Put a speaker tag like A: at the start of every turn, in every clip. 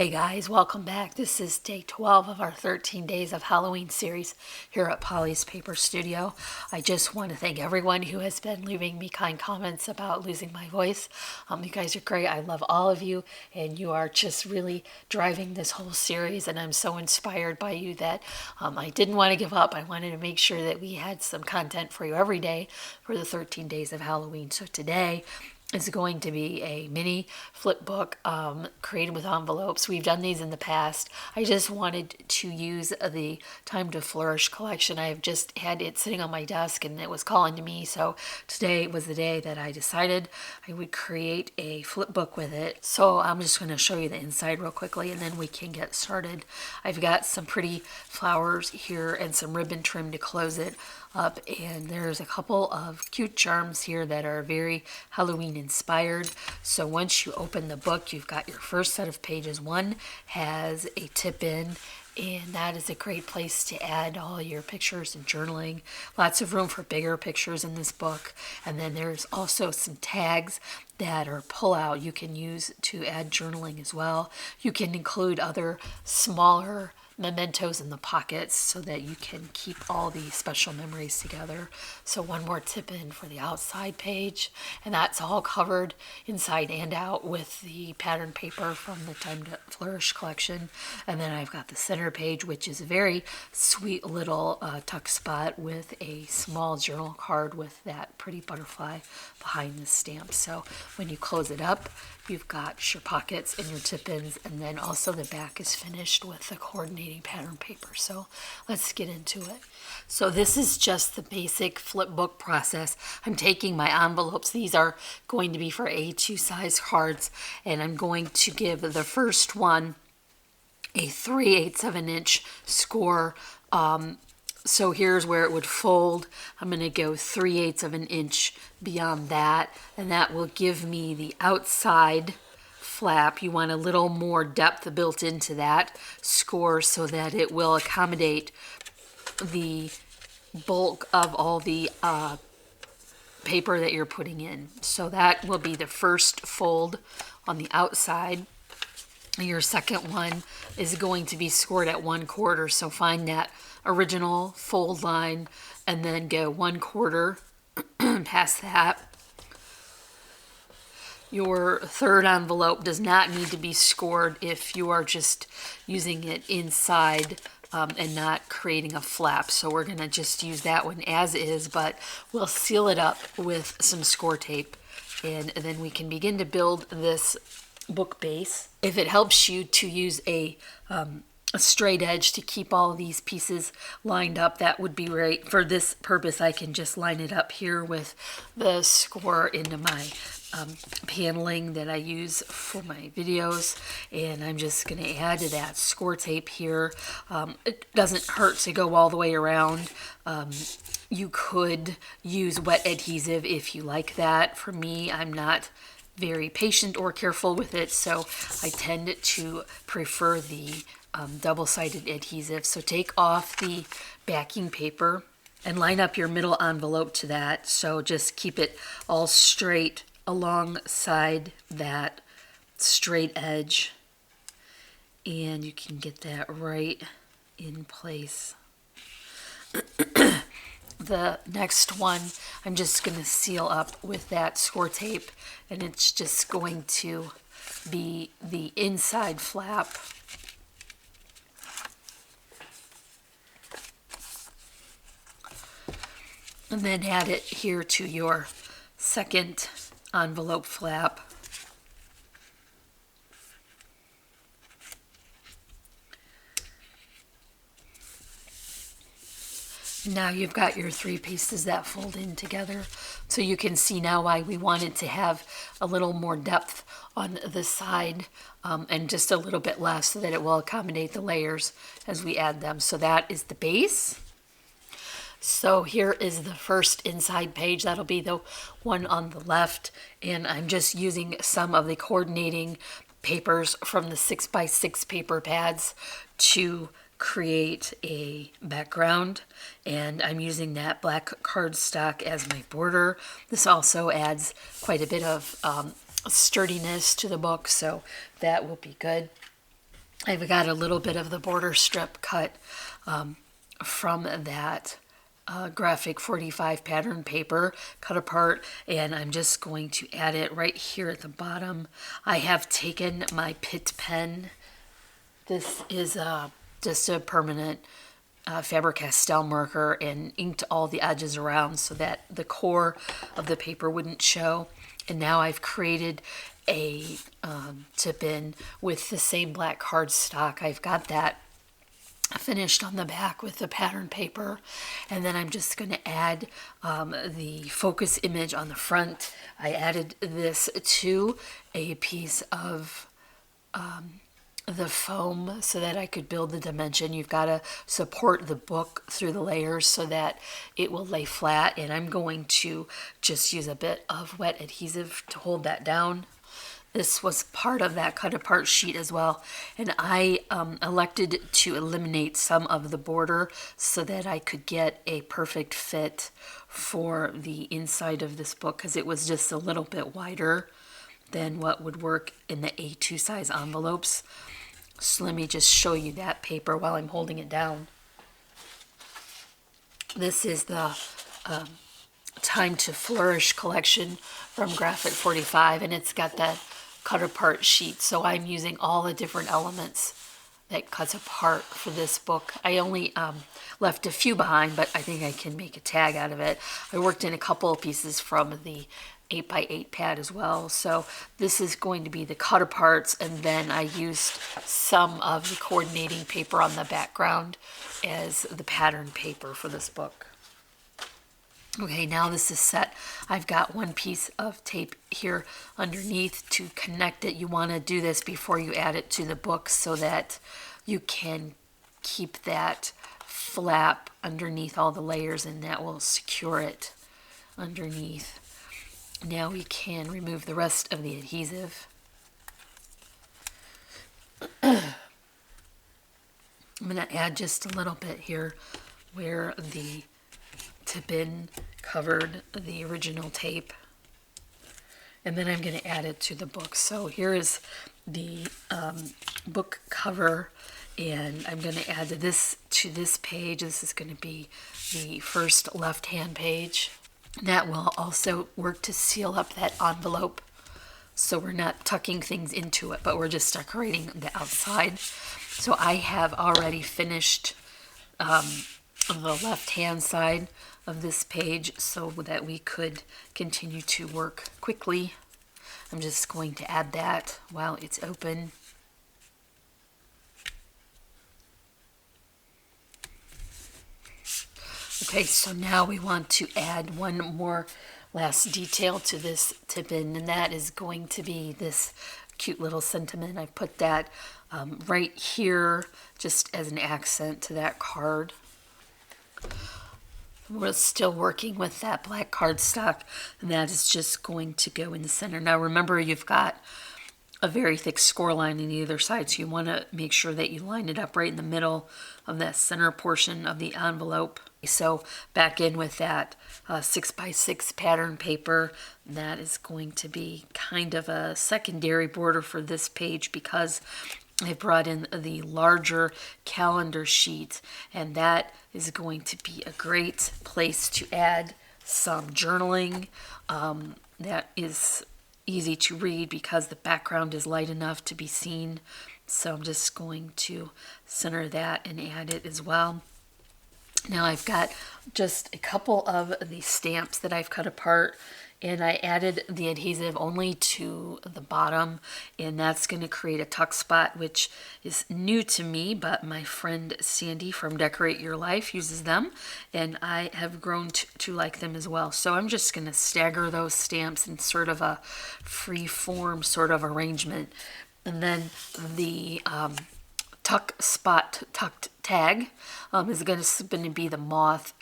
A: Hey guys, welcome back. This is day 12 of our 13 Days of Halloween series here at Polly's Paper Studio. I just want to thank everyone who has been leaving me kind comments about losing my voice. You guys are great. I love all of you, and you are just really driving this whole series, and I'm so inspired by you that I didn't want to give up. I wanted to make sure that we had some content for you every day for the 13 Days of Halloween. So today, is going to be a mini flip book created with envelopes. We've done these in the past. I just wanted to use the Time to Flourish collection. I've just had it sitting on my desk and it was calling to me. So today was the day that I decided I would create a flip book with it. So I'm just going to show you the inside real quickly and then we can get started. I've got some pretty flowers here and some ribbon trim to close it up, and there's a couple of cute charms here that are very Halloween inspired. So once you open the book, you've got your first set of pages. One has a tip in, and that is a great place to add all your pictures and journaling. Lots of room for bigger pictures in this book. And then there's also some tags that are pull out you can use to add journaling as well. You can include other smaller mementos in the pockets so that you can keep all the special memories together. So one more tip in for the outside page, and that's all covered inside and out with the pattern paper from the Time to Flourish collection. And then I've got the center page, which is a very sweet little tuck spot with a small journal card with that pretty butterfly behind the stamp. So when you close it up, you've got your pockets and your tip-ins, and then also the back is finished with the coordinating pattern paper. So let's get into it. So this is just the basic flip book process. I'm taking my envelopes. These are going to be for A2 size cards, and I'm going to give the first one a 3/8 of an inch score. So here's where it would fold. I'm going to go 3/8 of an inch beyond that, and that will give me the outside flap. You want a little more depth built into that score so that it will accommodate the bulk of all the paper that you're putting in. So that will be the first fold on the outside. Your second one is going to be scored at 1/4, so find that original fold line and then go 1/4 past that. Your third envelope does not need to be scored if you are just using it inside and not creating a flap. So we're going to just use that one as is, but we'll seal it up with some score tape, and then we can begin to build this book base. If it helps you to use a straight edge to keep all these pieces lined up, that would be great. For this purpose, I can just line it up here with the score into my paneling that I use for my videos, and I'm just going to add to that score tape here. It doesn't hurt to go all the way around. You could use wet adhesive if you like that. For me, I'm not very patient or careful with it, so I tend to prefer the double-sided adhesive. So take off the backing paper and line up your middle envelope to that. So just keep it all straight alongside that straight edge, and you can get that right in place. The next one, I'm just going to seal up with that score tape, and it's just going to be the inside flap. And then add it here to your second envelope flap. Now you've got your three pieces that fold in together. So you can see now why we wanted to have a little more depth on the side and just a little bit less so that it will accommodate the layers as we add them. So that is the base. So here is the first inside page. That'll be the one on the left, and I'm just using some of the coordinating papers from the 6x6 paper pads to create a background, and I'm using that black cardstock as my border. This also adds quite a bit of sturdiness to the book, so that will be good. I've got a little bit of the border strip cut from that graphic 45 pattern paper cut apart, and I'm just going to add it right here at the bottom. I have taken my Pitt pen. This is just a permanent Faber-Castell marker, and inked all the edges around so that the core of the paper wouldn't show. And now I've created a tip-in with the same black cardstock. I've got that finished on the back with the pattern paper, and then I'm just going to add the focus image on the front. I added this to a piece of the foam so that I could build the dimension. You've got to support the book through the layers so that it will lay flat, and I'm going to just use a bit of wet adhesive to hold that down. This was part of that cut apart sheet as well, and I elected to eliminate some of the border so that I could get a perfect fit for the inside of this book, because it was just a little bit wider than what would work in the A2 size envelopes. So let me just show you that paper while I'm holding it down. This is the Time to Flourish collection from Graphic 45, and it's got that cut apart sheet, so I'm using all the different elements that cuts apart for this book. I only left a few behind, but I think I can make a tag out of it. I worked in a couple of pieces from the 8x8 pad as well, so this is going to be the cut aparts, and then I used some of the coordinating paper on the background as the pattern paper for this book. Okay, now this is set. I've got one piece of tape here underneath to connect it. You want to do this before you add it to the book so that you can keep that flap underneath all the layers, and that will secure it underneath. Now we can remove the rest of the adhesive. I'm going to add just a little bit here where the tip-in covered the original tape, and then I'm going to add it to the book. So here is the book cover, and I'm going to add this to this page. This is going to be the first left-hand page. That will also work to seal up that envelope, so we're not tucking things into it, but we're just decorating the outside. So I have already finished the left-hand side of this page so that we could continue to work quickly. I'm just going to add that while it's open. Okay, so now we want to add one more last detail to this tip-in, and that is going to be this cute little sentiment. I put that right here just as an accent to that card. We're still working with that black cardstock, and that is just going to go in the center. Now remember, you've got a very thick score line on either side, so you want to make sure that you line it up right in the middle of that center portion of the envelope. So back in with that 6x6 pattern paper. That is going to be kind of a secondary border for this page because I brought in the larger calendar sheet, and that is going to be a great place to add some journaling. That is easy to read because the background is light enough to be seen. So I'm just going to center that and add it as well. Now I've got just a couple of the stamps that I've cut apart, and I added the adhesive only to the bottom, and that's going to create a tuck spot, which is new to me, but my friend Sandy from Decorate Your Life uses them, and I have grown to like them as well. So I'm just going to stagger those stamps in sort of a free form sort of arrangement. And then the tuck spot tucked tag is going to be the moth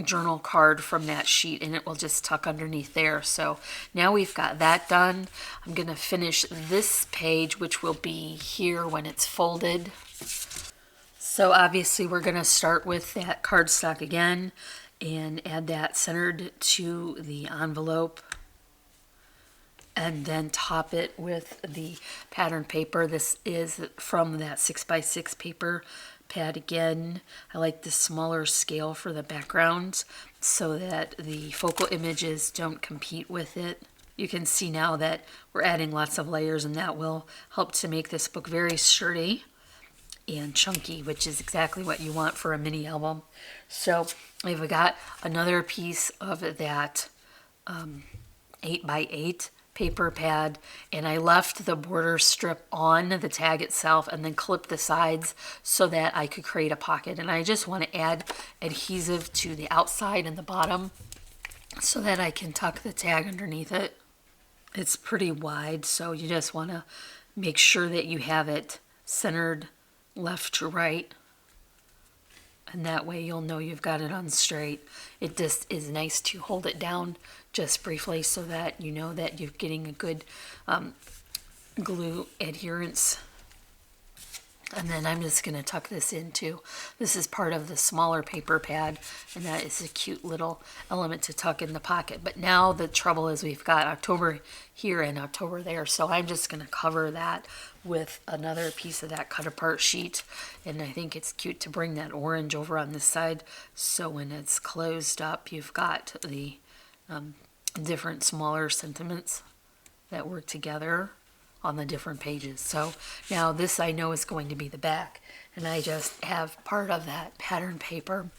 A: journal card from that sheet, and it will just tuck underneath there. So now we've got that done. I'm going to finish this page, which will be here when it's folded. So obviously we're going to start with that cardstock again and add that centered to the envelope. and then top it with the pattern paper. This is from that 6x6 paper pad again. I like the smaller scale for the backgrounds so that the focal images don't compete with it. You can see now that we're adding lots of layers, and that will help to make this book very sturdy and chunky, which is exactly what you want for a mini album. So I've got another piece of that 8x8 paper pad, and I left the border strip on the tag itself and then clipped the sides so that I could create a pocket. And I just want to add adhesive to the outside and the bottom so that I can tuck the tag underneath it. It's pretty wide, so you just want to make sure that you have it centered left to right, and that way you'll know you've got it on straight. It just is nice to hold it down just briefly so that you know that you're getting a good glue adherence. And then I'm just going to tuck this into, this is part of the smaller paper pad, and that is a cute little element to tuck in the pocket. But now the trouble is we've got October here and October there, so I'm just going to cover that with another piece of that cut apart sheet. And I think it's cute to bring that orange over on this side, so when it's closed up you've got the different smaller sentiments that work together on the different pages. So now this I know is going to be the back, and I just have part of that pattern paper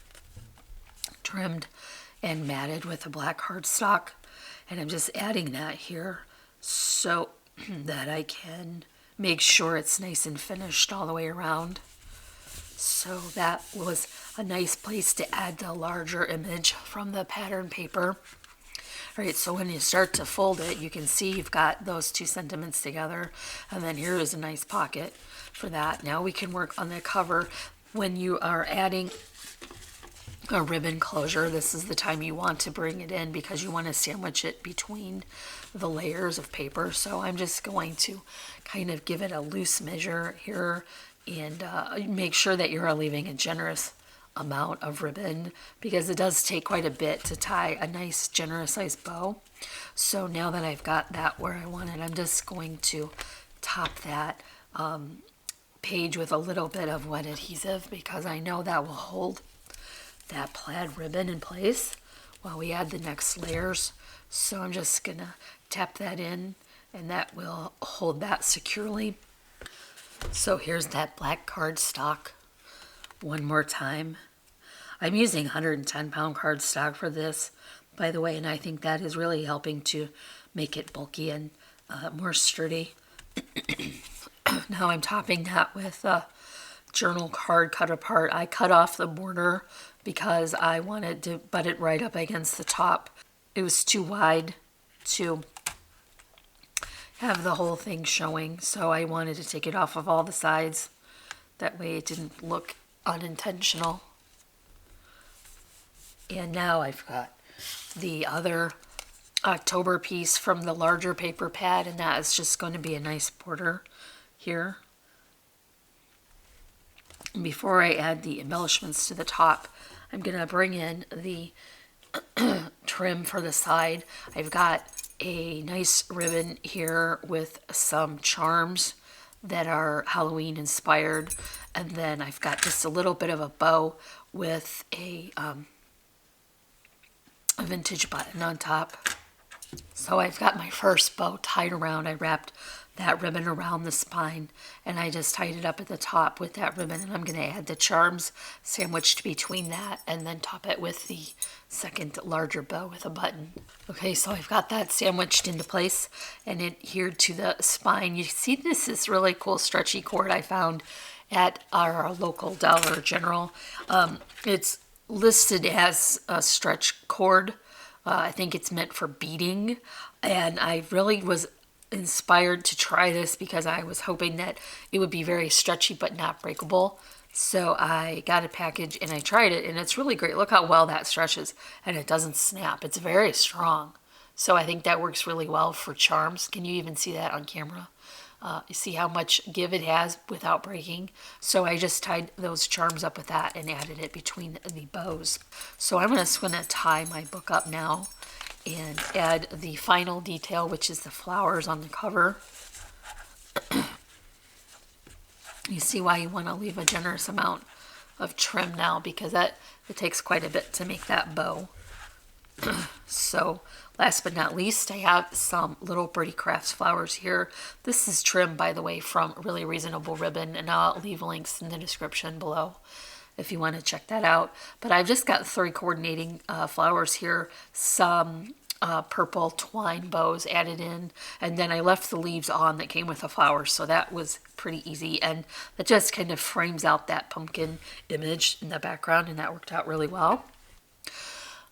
A: trimmed and matted with a black cardstock, and I'm just adding that here so that I can make sure it's nice and finished all the way around. So that was a nice place to add the larger image from the pattern paper. All right, so when you start to fold it, you can see you've got those two sentiments together, and then here is a nice pocket for that. Now we can work on the cover. When you are adding a ribbon closure, this is the time you want to bring it in because you want to sandwich it between the layers of paper. So I'm just going to kind of give it a loose measure here and make sure that you're leaving a generous amount of ribbon because it does take quite a bit to tie a nice generous sized bow. So now that I've got that where I want it, I'm just going to top that page with a little bit of wet adhesive because I know that will hold that plaid ribbon in place while we add the next layers. So I'm just gonna tap that in, and that will hold that securely. So here's that black cardstock one more time. I'm using 110-pound cardstock for this, by the way, and I think that is really helping to make it bulky and more sturdy. Now I'm topping that with a journal card cut apart. I cut off the border because I wanted to butt it right up against the top. It was too wide to have the whole thing showing, so I wanted to take it off of all the sides. That way it didn't look unintentional. And now I've got the other October piece from the larger paper pad, and that is just going to be a nice border here. And before I add the embellishments to the top, I'm going to bring in the trim for the side. I've got a nice ribbon here with some charms that are Halloween inspired, and then I've got just a little bit of a bow with a vintage button on top. So I've got my first bow tied around. I wrapped that ribbon around the spine, and I just tied it up at the top with that ribbon, and I'm going to add the charms sandwiched between that and then top it with the second larger bow with a button. Okay, so I've got that sandwiched into place and adhered to the spine. You see this is really cool stretchy cord I found at our local Dollar General. It's listed as a stretch cord. I think it's meant for beading, and I really was inspired to try this because I was hoping that it would be very stretchy but not breakable. So I got a package and I tried it, and it's really great. Look how well that stretches, and it doesn't snap. It's very strong. So I think that works really well for charms. Can you even see that on camera? You see how much give it has without breaking. So I just tied those charms up with that and added it between the bows. So I'm just going to tie my book up now and add the final detail, which is the flowers on the cover. You see why you want to leave a generous amount of trim now, because it takes quite a bit to make that bow. So last but not least, I have some Little Birdie Crafts flowers here. This is trim, by the way, from Really Reasonable Ribbon, and I'll leave links in the description below if you want to check that out. But I've just got 3 coordinating flowers here, some purple twine bows added in, and then I left the leaves on that came with the flowers, so that was pretty easy, and that just kind of frames out that pumpkin image in the background, and that worked out really well.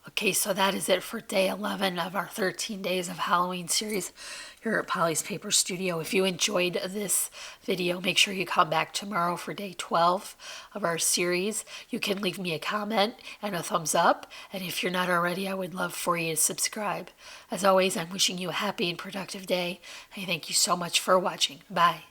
A: Okay, so that is it for day 11 of our 13 days of Halloween series here at Polly's Paper Studio. If you enjoyed this video, make sure you come back tomorrow for day 12 of our series. You can leave me a comment and a thumbs up, and if you're not already, I would love for you to subscribe. As always, I'm wishing you a happy and productive day. I thank you so much for watching. Bye.